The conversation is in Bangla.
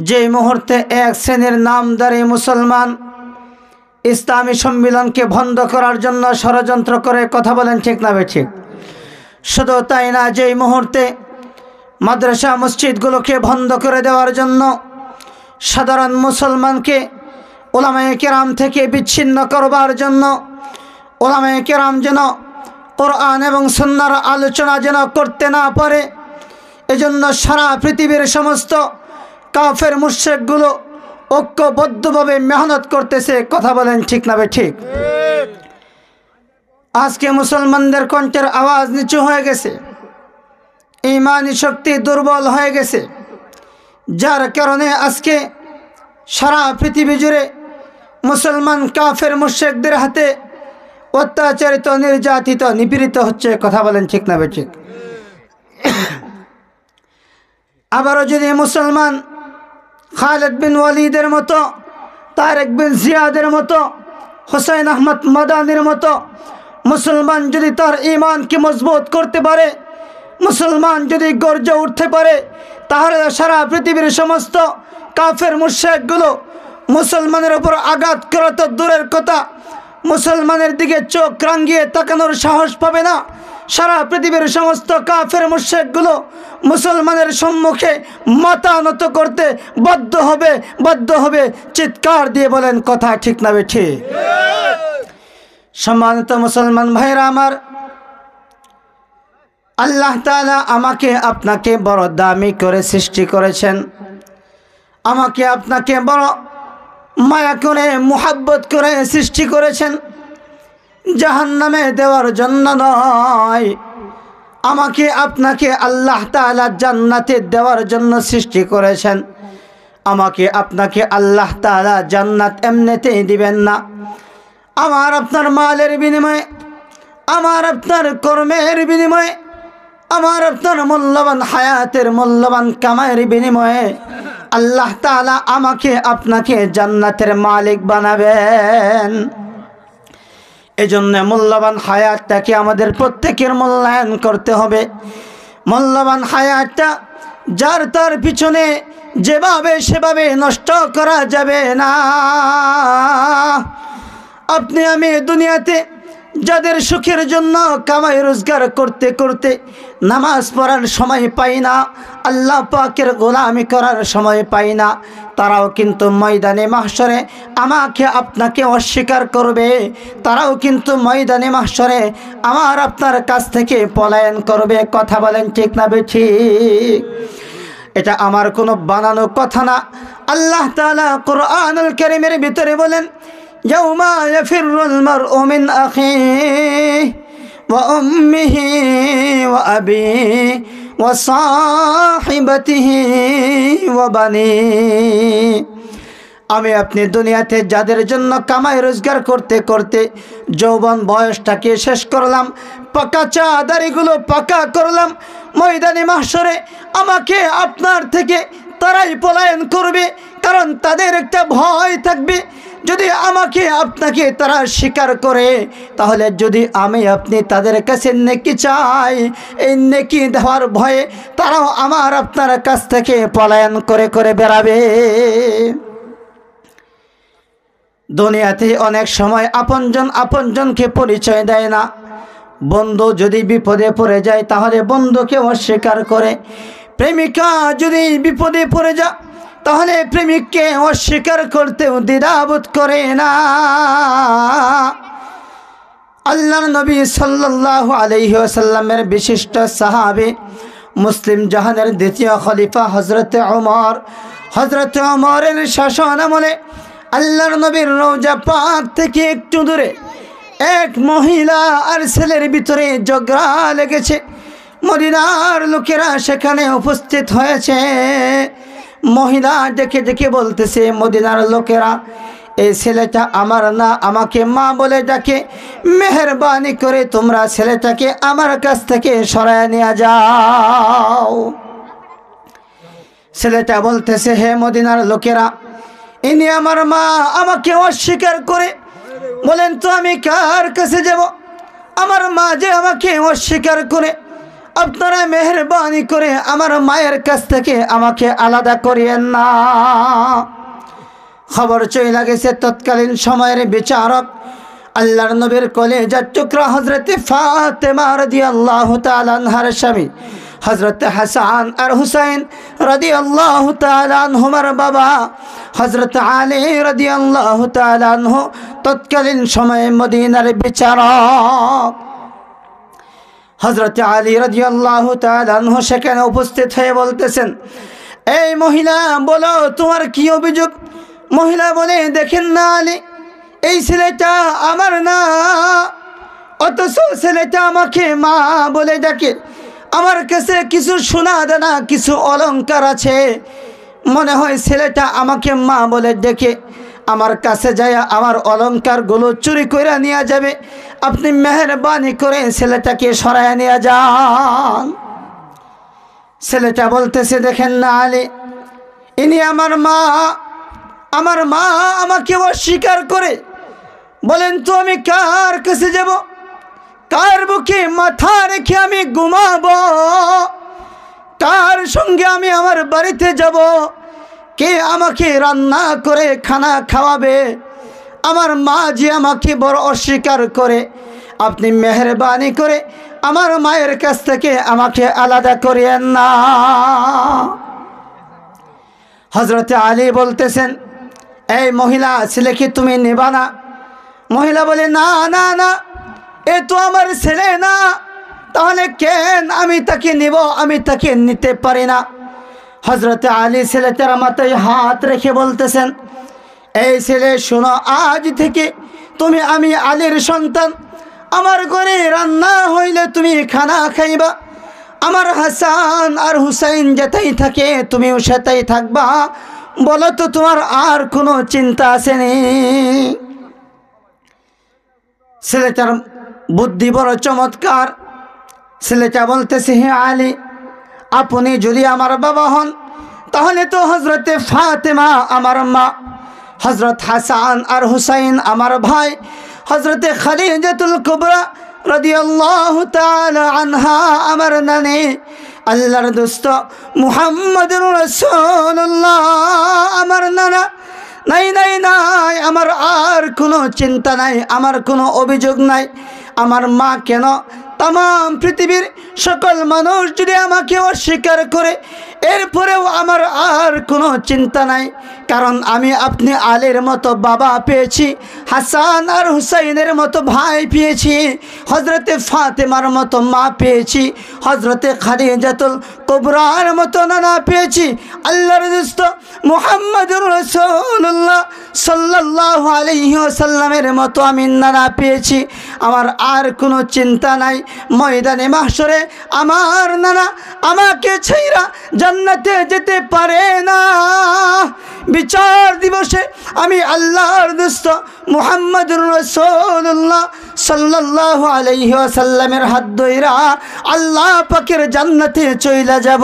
যেই মুহূর্তে এক শ্রেণীর নামধারী মুসলমান ইসলামী সম্মিলনকে বন্ধ করার জন্য ষড়যন্ত্র করে, কথা বলেন ঠিক না ঠিক? শুধু তাই না, যেই মুহূর্তে মাদ্রাসা মসজিদগুলোকে বন্ধ করে দেওয়ার জন্য সাধারণ মুসলমানকে উলামায়ে কেরাম থেকে বিচ্ছিন্ন করবার জন্য উলামায়ে কেরাম যেন কোরআন এবং সুন্নাহর আলোচনা যেন করতে না পারে, এজন্য সারা পৃথিবীর সমস্ত কাফের মুশরিকগুলো ঐক্যবদ্ধভাবে মেহনত করতেছে, কথা বলেন ঠিক না ঠিক? আজকে মুসলমানদের কণ্ঠের আওয়াজ নিচু হয়ে গেছে, ঈমানি শক্তি দুর্বল হয়ে গেছে, যার কারণে আজকে সারা পৃথিবী জুড়ে মুসলমান কাফের মুশরিকদের হাতে অত্যাচারিত, নির্যাতিত, নিপীড়িত হচ্ছে, কথা বলেন ঠিক না ঠিক? আবারও যদি মুসলমান খালিদ বিন ওয়ালিদের মতো, তারেক বিন জিয়াদের মতো, হুসাইন আহমদ মাদানির মতো মুসলমান যদি তার ঈমানকে মজবুত করতে পারে, মুসলমান যদি গর্জে উঠতে পারে, তাহলে সারা পৃথিবীর সমস্ত কাফের মুশরিকগুলো মুসলমানের উপর আঘাত করা তো দূরের কথা, মুসলমানের দিকে চোখ রাঙিয়ে তাকানোর সাহস পাবে না। সারা পৃথিবীর সমস্ত কাফের মুশরিকগুলো মুসলমানের সম্মুখে মাথা নত করতে বাধ্য হবে। চিৎকার দিয়ে বলেন কথা ঠিক না ঠিক? সম্মানিত মুসলমান ভাইরা আমার, আল্লাহ তাআলা আমাকে আপনাকে বড় দামি করে সৃষ্টি করেছেন, আমাকে আপনাকে বড় মায়া করে মুহাব্বত করে সৃষ্টি করেছেন। জাহান্নামে দেওয়ার জন্য নয়, আমাকে আপনাকে আল্লাহ তাআলা জান্নাতে দেওয়ার জন্য সৃষ্টি করেছেন। আমাকে আপনাকে আল্লাহ তাআলা জান্নাত এমনিতেই দিবেন না, আমার আপনার মালের বিনিময়ে, আমার আপনার কর্মের বিনিময়ে, আমার আপনার মূল্যবান হায়াতের মূল্যবান কামাইয়ের বিনিময়ে আল্লাহ তাআলা আমাকে আপনাকে জান্নাতের মালিক বানাবেন। এজন্য মূল্যবান হায়াতটাকে আমাদের প্রত্যেকের মূল্যায়ন করতে হবে। মূল্যবান হায়াতটা যার তার পিছনে যেভাবে সেভাবে নষ্ট করা যাবে না। আপনি আমি দুনিয়াতে যাদের সুখের জন্য কামাই রোজগার করতে করতে নামাজ পড়ার সময় পাই না, আল্লাহ পাকের গোলামি করার সময় পাই না, তারাও কিন্তু ময়দানে মাহশরে আমাকে আপনাকে অস্বীকার করবে, তারাও কিন্তু ময়দানে মাহশরে আমার আপনার কাছ থেকে পলায়ন করবে, কথা বলেন ঠিক না ঠিক? এটা আমার কোনো বানানো কথা না। আল্লাহ তাআলা কোরআনুল কারীমের ভিতরে বলেন, ইয়াউমা ইয়াফিরুল মারউ মিন আখিহি ওয়া উম্মিহি ওয়া আবিহি ওয়া সাহিবাতিহি ওয়া বানিহি। আমি আপনি দুনিয়াতে যাদের জন্য কামাই রোজগার করতে করতে যৌবন বয়সটাকে শেষ করলাম, পাকা চা দাড়িগুলো পাকা করলাম, ময়দানে মাহশরে আমাকে আপনার থেকে তারাই পলায়ন করবে, কারণ তাদের একটা ভয় থাকবে, যদি আমাকে আপনাকে তারা স্বীকার করে, তাহলে যদি আমি আপনি তাদের কাছে নেকি চাই, এই নেকি দেওয়ার ভয়ে তারাও আমার আপনার কাছ থেকে পলায়ন করে করে বেড়াবে। দুনিয়াতে অনেক সময় আপনজন আপনজনকে পরিচয় দেয় না। বন্ধু যদি বিপদে পড়ে যায় তাহলে বন্ধুকে অস্বীকার করে, প্রেমিকা যদি বিপদে পড়ে যায় তাহলে প্রেমিককে অস্বীকার করতেও দ্বিধাবোধ করে না। আল্লাহর নবী সাল্লাল্লাহু আলাইহি ওয়াসাল্লামের বিশিষ্ট সাহাবী, মুসলিম জাহানের দ্বিতীয় খলিফা হযরতে ওমরের শাসন আমলে আল্লাহর নবীর রওজা পাক থেকে একটু দূরে এক মহিলা আর ছেলের ভিতরে ঝগড়া লেগেছে। মদিনার লোকেরা সেখানে উপস্থিত হয়েছে। মহিলা ডেকে ডেকে বলতেছে, মদিনার লোকেরা, এই ছেলেটা আমার না, আমাকে মা বলে ডাকে, মেহেরবানি করে তোমরা ছেলেটাকে আমার কাছ থেকে সরায় নিয়ে যাও। ছেলেটা বলতেছে, হে মদিনার লোকেরা, ইনি আমার মা, আমাকে অস্বীকার করে, বলেন তো আমি কার কাছে যাব? আমার মা যে আমাকে অস্বীকার করে, আপনারা মেহেরবানি করে আমার মায়ের কাছ থেকে আমাকে আলাদা করিয়েন না। খবর চলে গেছে তৎকালীন সময়ের বিচারক আল্লাহর নবীর কলেজার টুকরা হযরতে ফাতেমা রাদিয়াল্লাহু তাআলা আনহার স্বামী হযরতে হাসান আর হুসাইন রাদিয়াল্লাহু তাআলা আনহুমার বাবা হযরত আলী রাদিয়াল্লাহু তাআলা আনহু তৎকালীন সময়ে মদিনার বিচারক হযরত আলী রাদিয়াল্লাহু তাআলা আনহু সেখানে উপস্থিত হয়ে বলতেছেন, এই মহিলা বলো তোমার কি অভিযোগ? মহিলা বলে, দেখেন না আলী, এই ছেলেটা আমার না, অথচ ছেলেটা আমাকে মা বলে ডাকে। আমার কাছে কিছু সোনা দানা কিছু অলংকার আছে, মনে হয় ছেলেটা আমাকে মা বলে ডেকে আমার কাছে যায় আমার অলংকারগুলো চুরি করে নিয়ে যাবে। আপনি মেহেরবানি করে ছেলেটাকে সরায় নিয়ে যান। ছেলেটা বলতেছে, দেখেন না আলী, ইনি আমার মা আমাকে অস্বীকার করে। বলেন তো আমি কার কাছে যাব? কার বুকে মাথা রেখে আমি ঘুমাবো? কার সঙ্গে আমি আমার বাড়িতে যাব? কে আমাকে রান্না করে খানা খাওয়াবে? আমার মা যে আমাকে বড় অস্বীকার করে। আপনি মেহেরবানি করে আমার মায়ের কাছ থেকে আমাকে আলাদা করিয়েন না। হযরত আলী বলতেছেন, এই মহিলা, ছেলেকে তুমি নেবা না? মহিলা বলে, না না না, এ তো আমার ছেলে না। তাহলে কেন আমি তাকে নেব? আমি তাকে নিতে পারি না। হযরত আলী ছেলেটার মাথায় হাত রেখে বলতেছেন, এই ছেলে শোনো, আজ থেকে আমি আলীর সন্তান। আমার ঘরে রান্না হইলে তুমি খানা খাইবা। আমার হাসান আর হুসাইন যেতেই থাকে তুমিও সেটাই থাকবা। বলো তো তোমার আর কোনো চিন্তা আসেনি? ছেলেটার বুদ্ধি বড় চমৎকার। ছেলেটা বলতেছে, হে আলী, আপনি যদি আমার বাবা হন তাহলে তো হযরতে ফাতেমা আমার মা, হযরত হাসান আর হুসাইন আমার ভাই, হযরতে খাদিজাতুল কুবরা রাদিয়াল্লাহু তাআলা আনহা আমার নানি, আল্লাহর দোস্ত মুহাম্মদুর রাসূলুল্লাহ আমার নানা। নাই নাই নাই, আমার আর কোনো চিন্তা নাই, আমার কোনো অভিযোগ নাই। আমার মা কেন, তাম পৃথিবীর সকল মানুষ যদি আমাকে অস্বীকার করে, এরপরেও আমার আর কোনো চিন্তা নাই। কারণ আমি আপনি আলীর মতো বাবা পেয়েছি, হাসান আর হুসাইনের মতো ভাই পেয়েছি, হযরতে ফাতেমার মতো মা পেয়েছি, হযরতে খাদিজাতুল কুবরার মতো নানা পেয়েছি, আল্লাহর দোস্ত মুহাম্মদুর রাসূলুল্লাহ সাল্লাল্লাহু আলাইহি ওয়াসাল্লামের মতো আমি নানা পেয়েছি। আমার আর কোনো চিন্তা নাই। ময়দানে মাহশরে আমার নানা আমাকে ছাইরা জান্নাতে যেতে পারে না। বিচার দিবসে আমি আল্লাহর দোস্ত মুহাম্মদুর রাসূলুল্লাহ সাল্লাল্লাহু আলাইহি ওয়াসাল্লামের হাত ধইরা আল্লাহ পাকের জান্নাতে চইলা যাব।